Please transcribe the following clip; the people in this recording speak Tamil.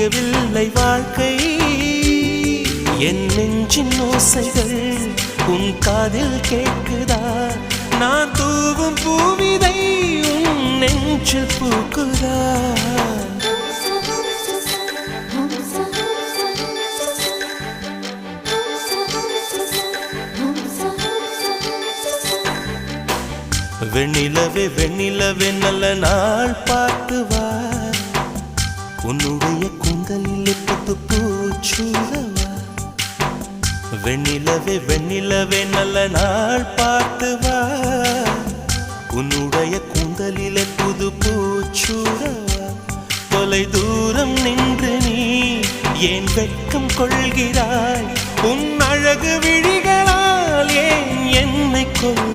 விடியவில்லை வாழ்க்கை என் நெஞ்சின் ஓசைகள் உன் காதில் கேட்குதா நான் தூவும் பூவிதை உன் நெஞ்சில் பூக்குதா வெண்ணிலவே வெண்ணிலவே நல்ல நாள் பார்த்து வா உன்னுடைய கூந்தலில் புத்து பூச்சூடவா வெண்ணிலவே வெண்ணிலவே நல்ல நாள் பார்த்து வா உன்னுடைய கூந்தலில் புது பூச்சூடவா தொலை தூரம் நின்று நீ ஏன் வெட்கம் கொள்கிறாய் உன் அழகு விழிகளால் ஏன் என்னை கொள்